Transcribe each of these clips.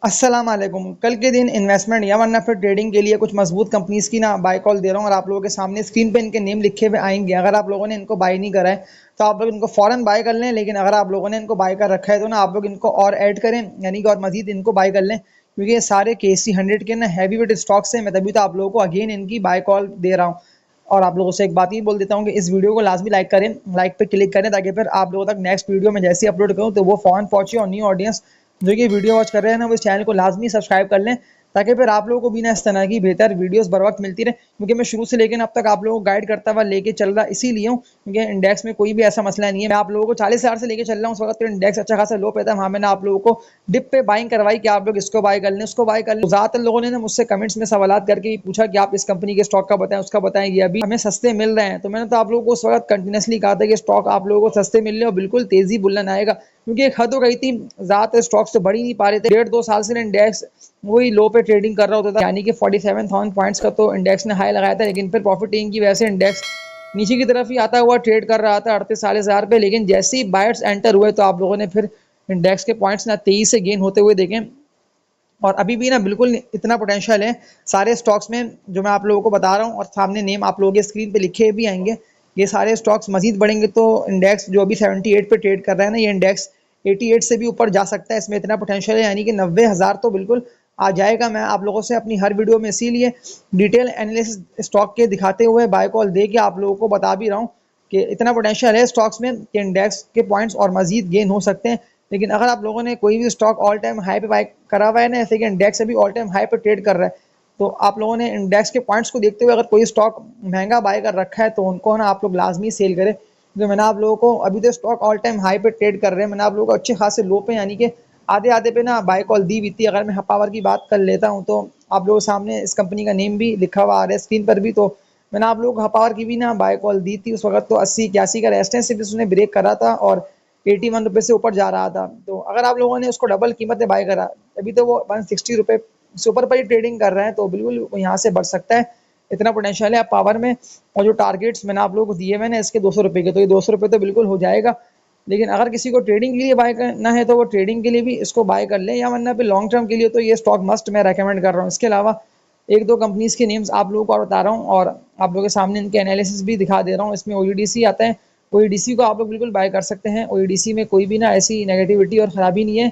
अस्सलाम वालेकुम। कल के दिन इन्वेस्टमेंट या वरना फिर ट्रेडिंग के लिए कुछ मजबूत कंपनीज की ना बाय कॉल दे रहा हूँ और आप लोगों के सामने स्क्रीन पे इनके नेम लिखे हुए आएंगे। अगर आप लोगों ने इनको बाय नहीं करा है तो आप लोग इनको फौरन बाय कर लें, लेकिन अगर आप लोगों ने इनको बाय कर रखा है तो ना आप लोग इनको और ऐड करें, यानी कि और मजीद इनको बाय कर लें, क्योंकि ये सारे KC 100 के ना हैवी वेट स्टॉक्स हैं। मैं तभी तो आप लोगों को अगेन इनकी बाय कॉल दे रहा हूँ। और आप लोगों से एक बात ये बोल देता हूँ कि इस वीडियो को लाजमी लाइक करें, लाइक पे क्लिक करें, ताकि फिर आप लोगों तक नेक्स्ट वीडियो में जैसे अपलोड करूँ तो वो फौरन पहुंचे। और न्यू ऑडियंस जो ये वीडियो वॉच कर रहे हैं ना, वो इस चैनल को लाजमी सब्सक्राइब कर लें, ताकि फिर आप लोगों को भी ना इस तरह की बेहतर वीडियोस बर वक्त मिलती रहे। क्योंकि मैं शुरू से लेकर अब तक आप लोगों को गाइड करता हुआ लेके चल रहा इसीलिए हूँ, क्योंकि इंडेक्स में कोई भी ऐसा मसला नहीं है। मैं आप लोगों को 40,000 से लेके चल रहा हूँ। उस वक्त तो इंडेक्स अच्छा खासा लो पे था, वहाँ मैंने आप लोगों को डिप पे बाइंग करवाई कि आप लोग इसको बाय कर लें, उसको बाय कर लें। ज़्यादातर लोगों ने ना मुझसे कमेंट्स में सवालात करके ही पूछा कि आप इस कंपनी के स्टॉक का बताएं, उसका बताएं, ये अभी हमें सस्ते मिल रहे हैं। तो मैंने तो आप लोगों को उस वक्त कंटिन्यूसली कहा था कि स्टॉक आप लोगों को सस्ते मिल रहे और बिल्कुल तेजी बुलन आएगा, क्योंकि एक हद हो गई थी। ज़्यादातर स्टॉक्स तो बढ़ ही नहीं पा रहे थे। 1.5-2 साल से इंडेक्स वही लो पे ट्रेडिंग कर रहा होता था, यानी कि 47,000 पॉइंट्स का तो इंडेक्स ने हाई लगाया था, लेकिन फिर प्रॉफिट टेकिंग की वजह से इंडेक्स नीचे की तरफ ही आता हुआ ट्रेड कर रहा था 38-40,000 पे। लेकिन जैसे ही बायर्स एंटर हुए तो आप लोगों ने फिर इंडेक्स के पॉइंट्स ना 23 से गेन होते हुए देखें। और अभी भी ना बिल्कुल इतना पोटेंशियल है सारे स्टॉक्स में जो मैं आप लोगों को बता रहा हूँ, और सामने नेम आप लोगों के स्क्रीन पे लिखे भी आएंगे। ये सारे स्टॉक्स मजीद बढ़ेंगे तो इंडेक्स जो अभी 78 पे ट्रेड कर रहा है ना, ये इंडेक्स 88 से भी ऊपर जा सकता है। इसमें इतना पोटेंशियल है, यानी कि 90,000 तो बिल्कुल आ जाएगा। मैं आप लोगों से अपनी हर वीडियो में इसीलिए डिटेल एनालिसिस स्टॉक के दिखाते हुए बाय कॉल दे के आप लोगों को बता भी रहा हूँ कि इतना पोटेंशियल है स्टॉक्स में कि इंडेक्स के पॉइंट्स और मजीद गेन हो सकते हैं। लेकिन अगर आप लोगों ने कोई भी स्टॉक ऑल टाइम हाई पे बाय करा हुआ है ना, जैसे कि इंडेक्स अभी ऑल टाइम हाई पे ट्रेड कर रहा है, तो आप लोगों ने इंडेक्स के पॉइंट्स को देखते हुए अगर कोई स्टॉक महंगा बाय कर रखा है तो उनको ना आप लोग लाजमी सेल करें। क्योंकि मैंने आप लोगों को अभी तो स्टॉक ऑल टाइम हाई पे ट्रेड कर रहे हैं, मैंने आप लोगों को अच्छे खासे लो पे यानी कि आधे आधे पे ना बाय कॉल दी हुई थी। अगर मैं पावर की बात कर लेता हूँ तो आप लोगों के सामने इस कंपनी का नेम भी लिखा हुआ आ रहा है स्क्रीन पर भी। तो मैंने आप लोगों को पावर की भी ना बाय कॉल दी थी उस वक्त, तो 80-81 का रेजिस्टेंस से भी उसने ब्रेक करा था और 81 रुपये से ऊपर जा रहा था। तो अगर आप लोगों ने उसको डबल कीमत में बाय करा, अभी तो वो 160 रुपये से ऊपर पर ही ट्रेडिंग कर रहे हैं, तो बिल्कुल यहाँ से बढ़ सकता है। इतना पोटेंशियल है आप पावर में। और जो टारगेट्स मैंने आप लोगों को दिए हुए ना इसके 200 रुपये के, तो ये 200 रुपये तो बिल्कुल हो जाएगा। लेकिन अगर किसी को ट्रेडिंग के लिए बाय करना है तो वो ट्रेडिंग के लिए भी इसको बाय कर ले, या वरना फिर लॉन्ग टर्म के लिए तो ये स्टॉक मस्ट मैं रेकमेंड कर रहा हूँ। इसके अलावा एक दो कंपनीज के नेम्स आप लोगों को और बता रहा हूँ, और आप लोगों के सामने इनके एनालिसिस भी दिखा दे रहा हूँ। इसमें OEDC आता है, OEDC को आप लोग बिल्कुल बाय कर सकते हैं। OEDC में कोई भी ना ऐसी नेगेटिविटी और ख़राबी नहीं है,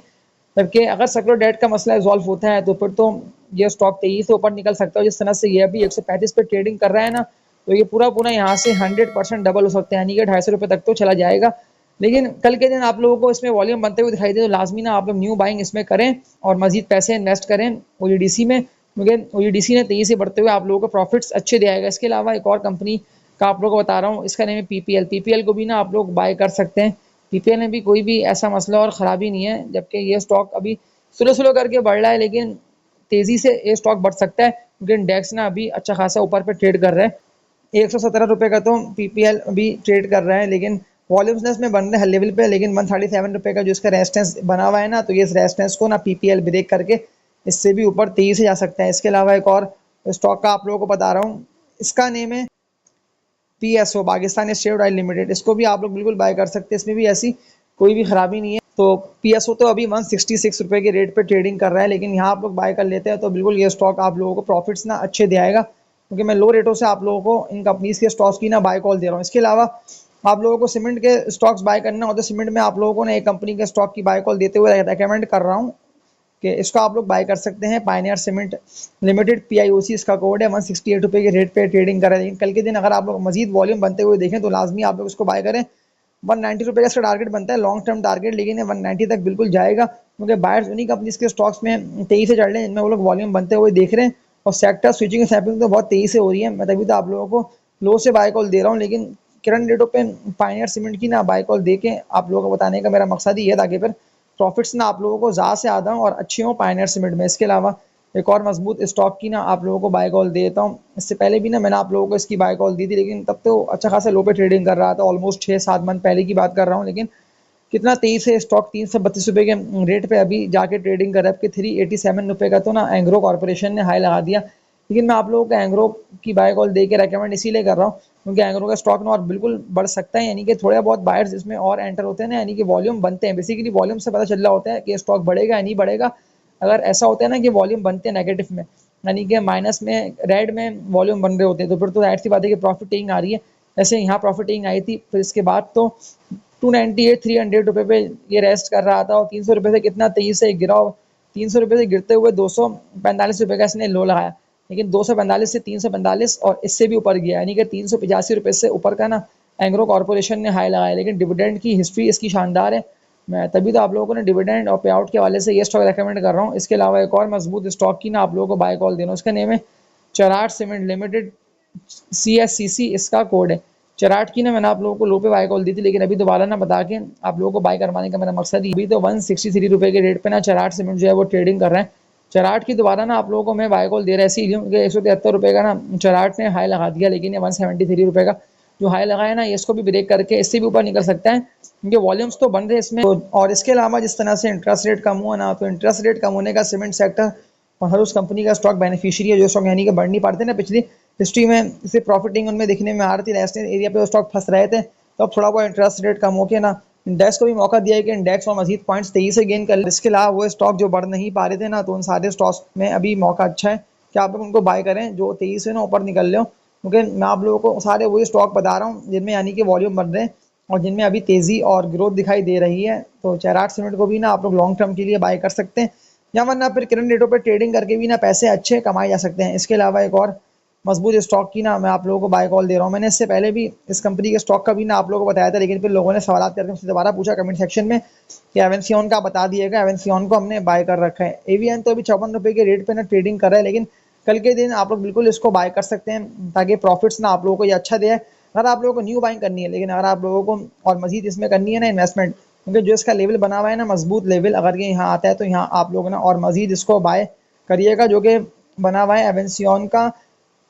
जबकि अगर सेक्युलर डेट का मसला रिजॉल्व होता है तो फिर तो ये स्टॉक 23 से ऊपर निकल सकता है। जिस तरह से ये अभी 135 पे ट्रेडिंग कर रहा है ना, तो ये पूरा पूरा यहाँ से 100% डबल हो सकता है, यानी कि 250 रुपये तक तो चला जाएगा। लेकिन कल के दिन आप लोगों को इसमें वॉल्यूम बनते हुए दिखाई दे तो लाजमी ना आप लोग न्यू बाइंग इसमें करें और मजीद पैसे इन्वेस्ट करें OEDC में, क्योंकि OEDC ने तेजी से बढ़ते हुए आप लोगों को प्रॉफिट्स अच्छे दिलाएगा। इसके अलावा एक और कंपनी का आप लोगों को बता रहा हूँ, इसका नेम है PPL को भी ना आप लोग बाय कर सकते हैं। PPL में भी कोई भी ऐसा मसला और ख़राबी नहीं है, जबकि ये स्टॉक अभी स्लो स्लो करके बढ़ रहा है, लेकिन तेज़ी से ये स्टॉक बढ़ सकता है क्योंकि इंडेक्स ना अभी अच्छा खासा ऊपर पे ट्रेड कर रहा है। 117 रुपये का तो PPL अभी ट्रेड कर रहा है, लेकिन वॉल्यूम्स ना इसमें बन रहे हैं लेवल पे। लेकिन 137 रुपये का जो इसका रेजिस्टेंस बना हुआ है ना, तो ये इस रेजिस्टेंस को ना PPL ब्रेक करके इससे भी ऊपर तेजी से जा सकता है। इसके अलावा एक और स्टॉक का आप लोगों को बता रहा हूँ, इसका नेम है PSO, Pakistan state oil limited. इसको भी आप लोग बिल्कुल बाय कर सकते हैं, इसमें भी ऐसी कोई भी खराबी नहीं है। तो PSO तो अभी 166 रुपये के रेट पे ट्रेडिंग कर रहा है, लेकिन यहाँ आप लोग बाय कर लेते हैं तो बिल्कुल ये स्टॉक आप लोगों को प्रॉफिट्स ना अच्छे दे आएगा, क्योंकि मैं लो रेटों से आप लोगों को इन कंपनीज के स्टॉक्स की ना बाय कॉल दे रहा हूँ। इसके अलावा आप लोगों को सीमेंट के स्टॉक्स बाय करना हो तो सीमेंट में आप लोगों को ना एक कंपनी के स्टॉक की बाय कॉल देते हुए रेकमेंड कर रहा हूँ कि इसको आप लोग बाय कर सकते हैं। पायनियर सीमेंट लिमिटेड PIOC इसका कोड है। 168 रुपये के रेट पे ट्रेडिंग कर रहा है, लेकिन कल के दिन अगर आप लोग मजीद वॉल्यूम बनते हुए देखें तो लाजमी आप लोग इसको बाय करें। 190 रुपये का इसका टारगेट बनता है, लॉन्ग टर्म टारगेट, लेकिन ये 190 तक बिल्कुल जाएगा, क्योंकि बायर्स उन्हीं कंपनीज के स्टॉक्स में तेजी से चढ़ रहे हैं जिनमें वो लोग वॉल्यूम बनते हुए देख रहे हैं। और सेक्टर स्विचिंग सैपिंग तो बहुत तेजी से हो रही है। मैं तभी तो आप लोगों को लो से बाय कॉल दे रहा हूँ, लेकिन करंट रेटों पे पायनियर सीमेंट की ना बाय कॉल दे के आप लोगों को बताने का मेरा मकसद ही है, ताकि फिर प्रॉफिट्स ना आप लोगों को ज़्यादा से ज़्यादा और अच्छे हों पायनियर सीमेंट में। इसके अलावा एक और मजबूत स्टॉक की ना आप लोगों को बाय कॉल देता हूँ। इससे पहले भी ना मैंने आप लोगों को इसकी बाय कॉल दी थी, लेकिन तब तो अच्छा खासा लो पे ट्रेडिंग कर रहा था, ऑलमोस्ट 6-7 मंथ पहले की बात कर रहा हूँ। लेकिन कितना तेजी से स्टॉक 332 रुपये के रेट पे अभी जाके ट्रेडिंग कर रहा है। 387 रुपये का तो ना एंग्रो कॉर्पोरेशन ने हाई लगा दिया। लेकिन मैं आप लोगों को एंग्रो की बाय कॉल दे के रेकमेंड इसीलिए कर रहा हूँ क्योंकि एंग्रो का स्टॉक ना और बिल्कुल बढ़ सकता है, यानी कि थोड़े बहुत बायर्स इसमें और एंटर होते हैं ना, यानी कि वॉल्यूम बनते हैं। बेसिकली वॉल्यूम से पता चल रहा होता है कि स्टॉक बढ़ेगा या नहीं बढ़ेगा। अगर ऐसा होता है ना कि वॉल्यूम बनते हैं नेगेटिव में, यानी कि माइनस में रेड में वॉल्यूम बन रहे होते हैं, तो फिर तो जाहिर सी बात है कि प्रॉफिट टेकिंग आ रही है। जैसे यहाँ प्रॉफिट टेकिंग आई थी, फिर इसके बाद तो 298 300 रुपये पे ये रेस्ट कर रहा था और 300 रुपये से कितना तेजी से गिरा। 300 रुपये से गिरते हुए 245 रुपये का इसने लो लगाया, लेकिन 245 से 345 और इससे भी ऊपर गया, यानी कि 385 रुपये से ऊपर का ना एंग्रो कॉर्पोरेशन ने हाई लगाया। लेकिन डिविडेंड की हिस्ट्री इसकी शानदार है, मैं तभी तो आप लोगों को ना डिविडेंड और पे आउट के हवाले से ये स्टॉक रेकमेंड कर रहा हूँ। इसके अलावा एक और मजबूत स्टॉक की ना आप लोगों को बाय कॉल देना, उसका नेम है चराट सीमेंट लिमिटेड, CSCC इसका कोड है। चराट की ना मैंने आप लोगों को लो पे बाय कॉल दी थी, लेकिन अभी दोबारा ना बता के आप लोगों को बाय करवाने का मेरा मकसद ही, अभी तो 163 रुपये के रेट पे ना चराट सीमेंट जो है वो ट्रेडिंग कर रहे हैं। चराट की दोबारा ना आप लोगों को मैं बाय कॉल दे रहा इसीलिए क्योंकि 173 रुपये का ना चराट ने हाई लगा दिया, लेकिन ये 173 रुपये का जो हाई लगाया ना, इसको भी ब्रेक करके इससे भी ऊपर निकल सकता है, क्योंकि वॉल्यूम्स तो बन रहे हैं इसमें। और इसके अलावा जिस तरह से इंटरेस्ट रेट कम हुआ ना, तो इंटरेस्ट रेट कम होने का सीमेंट सेक्टर और हर उस कंपनी का स्टॉक बेनिफिशियरी है जो स्टॉक यानी कि बढ़ नहीं पाते ना। पिछली हिस्ट्री में सिर्फ प्रॉफिटिंग उनमें देखने में आ रही थी, नेशनल एरिया पे वो स्टॉक फंस रहे थे, तो अब थोड़ा बहुत इंटरेस्ट रेट कम होकर ना इंडेक्स को भी मौका दिया है कि इंडेक्स और मजीद पॉइंट्स तेजी से गेन कर ले। इसके अलावा वो स्टॉक जो बढ़ नहीं पा रहे थे ना, तो उन सारे स्टॉक्स में अभी मौका अच्छा है कि आप लोग उनको बाय करें जो तेजी से ना ऊपर निकल लो, क्योंकि मैं आप लोगों को सारे वही स्टॉक बता रहा हूँ जिनमें यानी कि वॉल्यूम बढ़ रहे हैं और जिनमें अभी तेजी और ग्रोथ दिखाई दे रही है। तो चराट सीमेंट को भी ना आप लोग लॉन्ग टर्म के लिए बाय कर सकते हैं, या वरना फिर करंट रेटों पर ट्रेडिंग करके भी ना पैसे अच्छे कमाए जा सकते हैं। इसके अलावा एक और मजबूत स्टॉक की ना मैं आप लोगों को बाय कॉल दे रहा हूँ। मैंने इससे पहले भी इस कंपनी के स्टॉक का भी ना आप लोगों को बताया था, लेकिन फिर लोगों ने सवाल करके मुझसे दोबारा पूछा कमेंट सेक्शन में कि एवेंसियन का बता दिएगा। एवेंसियन को हमने बाय कर रखा है। एवीएन तो अभी 54 रुपये के रेट पे ना ट्रेडिंग कर रहा है, लेकिन कल के दिन आप लोग बिल्कुल इसको बाय कर सकते हैं ताकि प्रॉफिट्स ना आप लोगों को ये अच्छा दे। अगर आप लोगों को न्यू बाइंग करनी है, लेकिन अगर आप लोगों को और मजीद इसमें करनी है ना इन्वेस्टमेंट, क्योंकि जो इसका लेवल बना हुआ है ना मजबूत लेवल, अगर ये यहाँ आता है तो यहाँ आप लोग ना और मजीद इसको बाय करिएगा, जो कि बना हुआ है एवेंसियन का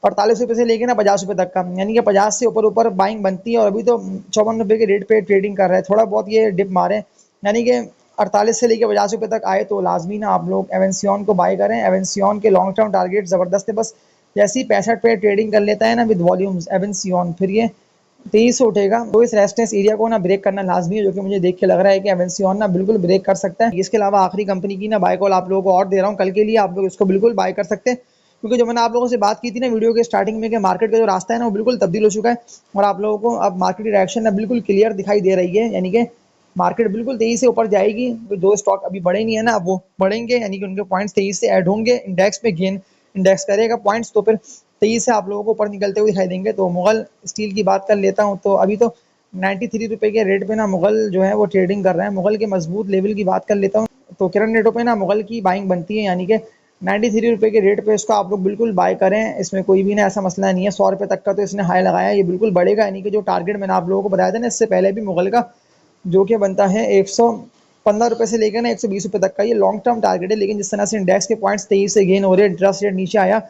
48 रुपये से लेके ना 50 रुपये तक का, यानी कि 50 से ऊपर ऊपर बाइंग बनती है। और अभी तो 54 रुपये के रेट पे ट्रेडिंग कर रहा है। थोड़ा बहुत ये डिप मारे, यानी कि 48 से लेके 50 रुपये तक आए तो लाजमी ना आप लोग एवेंसियन को बाय करें। एवेंसियन के लॉन्ग टर्म टारगेट ज़बरदस्त है, बस जैसे ही 65 पे ट्रेडिंग कर लेता है ना विद वॉल्यूम्स एवेंसियन, फिर ये तेजी से उठेगा। तो इस रेजिस्टेंस एरिया को ना ब्रेक करना लाजमी है, जो कि मुझे देख के लग रहा है कि एवेंसियन ना बिल्कुल ब्रेक कर सकता है। इसके अलावा आखिरी कंपनी की ना बाय कॉल आप लोगों को और दे रहा हूँ कल के लिए, आप लोग इसको बिल्कुल बाय कर सकते हैं, क्योंकि जो मैंने आप लोगों से बात की थी ना वीडियो के स्टार्टिंग में कि मार्केट का जो रास्ता है ना वो बिल्कुल तब्दील हो चुका है और आप लोगों को अब मार्केट की डायरेक्शन ना बिल्कुल क्लियर दिखाई दे रही है, यानी कि मार्केट बिल्कुल तेजी से ऊपर जाएगी। तो जो स्टॉक अभी बढ़े नहीं है ना, अब वो बढ़ेंगे, यानी कि उनके पॉइंट्स तेजी से ऐड होंगे, इंडेक्स में गेन इंडेक्स करेगा पॉइंट्स, तो फिर तेजी से आप लोगों को ऊपर निकलते हुए दिखाई देंगे। तो मुगल स्टील की बात कर लेता हूँ, तो अभी तो 93 रुपये के रेट पे ना मुगल जो है वो ट्रेडिंग कर रहे हैं। मुगल के मजबूत लेवल की बात कर लेता हूँ, तो किरण रेटों पे ना मुगल की बाइंग बनती है, यानी कि 93 रुपये के रेट पे इसको आप लोग बिल्कुल बाय करें। इसमें कोई भी ना ऐसा मसला नहीं है। 100 रुपये तक का तो इसने हाई लगाया है, ये बिल्कुल बढ़ेगा, यानी कि जो टारगेट मैंने आप लोगों को बताया था ना इससे पहले भी मुगल का, जो कि बनता है 115 रुपये से लेकर ना 120 रुपये तक का, ये लॉन्ग टर्म टारगेट है। लेकिन जिस तरह से इंडेक्स के पॉइंट्स तेजी से गेन हो रहे हैं, इंटरेस्ट रेट नीचे आया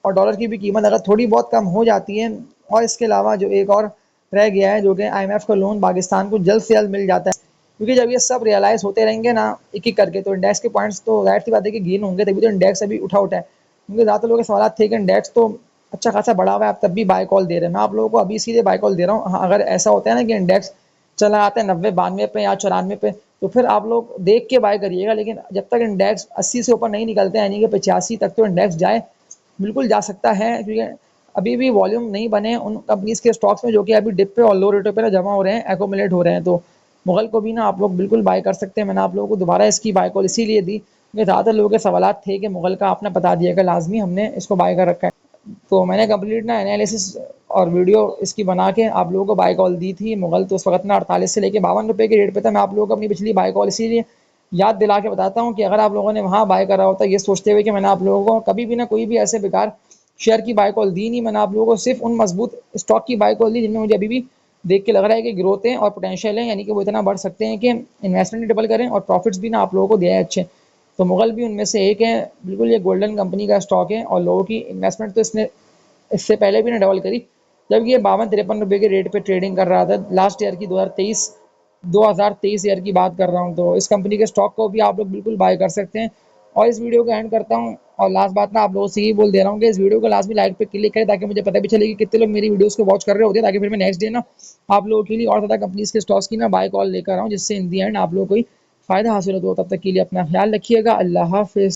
और डॉलर की भी कीमत अगर थोड़ी बहुत कम हो जाती है, और इसके अलावा जो एक और रह गया है जो कि IMF का लोन पाकिस्तान को जल्द से जल्द मिल जाता है, क्योंकि जब ये सब रियलाइज होते रहेंगे ना एक एक करके, तो इंडेक्स के पॉइंट्स तो जाहिर सी बात है कि गेन होंगे, तभी तो इंडेक्स अभी उठा है। क्योंकि ज़्यादातर लोगों के सवाल थे कि इंडेक्स तो अच्छा खासा बढ़ा हुआ है, आप तब भी बाय कॉल दे रहे हैं। मैं आप लोगों को अभी इसीलिए बाय कॉल दे रहा हूँ। हाँ, अगर ऐसा होता है ना कि इंडेक्स चला आता है 90-92 पे या 94 पे, तो फिर आप लोग देख के बाय करिएगा। लेकिन जब तक इंडेक्स 80 से ऊपर नहीं निकलते, यानी कि 85 तक तो इंडेक्स जाए, बिल्कुल जा सकता है, क्योंकि अभी भी वॉल्यूम नहीं बने उन कंपनीज के स्टॉक्स में जो कि अभी डिप पे और लो रेटों पे ना जमा हो रहे हैं, एक्यूमुलेट हो रहे हैं। तो मुगल को भी ना आप लोग बिल्कुल बाय कर सकते हैं। मैंने आप लोगों को दोबारा इसकी बाय कॉल इसीलिए दी क्योंकि ज़्यादातर लोगों के सवाल थे कि मुगल का आपने बता दिया कि लाजमी हमने इसको बाय कर रखा है। तो मैंने कंप्लीट ना एनालिसिस और वीडियो इसकी बना के आप लोगों को बाय कॉल दी थी। मुगल तो उस वक्त ना 48 से लेके 52 रुपये के रेट पे था। मैं आप लोगों को अपनी पिछली बाय कॉल इसीलिए याद दिला के बताता हूँ कि अगर आप लोगों ने वहाँ बाय करा होता ये सोचते हुए कि मैंने आप लोगों को कभी भी ना कोई भी ऐसे बेकार शेयर की बाय कॉल दी नहीं। मैंने आप लोगों को सिर्फ उन मजबूत स्टॉक की बाय कॉल दी जिनमें मुझे अभी भी देख के लग रहा है कि ग्रोथ है और पोटेंशियल है, यानी कि वो इतना बढ़ सकते हैं कि इन्वेस्टमेंट डबल करें और प्रॉफिट्स भी ना आप लोगों को दिया है अच्छे। तो मुगल भी उनमें से एक है। बिल्कुल ये गोल्डन कंपनी का स्टॉक है और लोगों की इन्वेस्टमेंट तो इसने इससे पहले भी ना डबल करी, जब ये 52-53 रुपये के रेट पे ट्रेडिंग कर रहा था लास्ट ईयर की 2023 ईयर की बात कर रहा हूँ। तो इस कंपनी के स्टॉक को भी आप लोग बिल्कुल बाय कर सकते हैं। और इस वीडियो को एंड करता हूँ और लास्ट बात ना आप लोगों से ही बोल दे रहा हूँ कि इस वीडियो को लास्ट में लाइक पे क्लिक करें ताकि मुझे पता भी चले कि कितने लोग मेरी वीडियोस को वॉच कर रहे होते हैं, ताकि फिर मैं नेक्स्ट डे ना आप लोगों के लिए और ज़्यादा कंपनीज के स्टॉक्स की ना बाय कॉल लेकर आऊँ, जिससे इन दी एंड आप लोगों को फ़ायदा हासिल हो। तो तब तक के लिए अपना ख्याल रखिएगा। अल्लाह हाफिज़।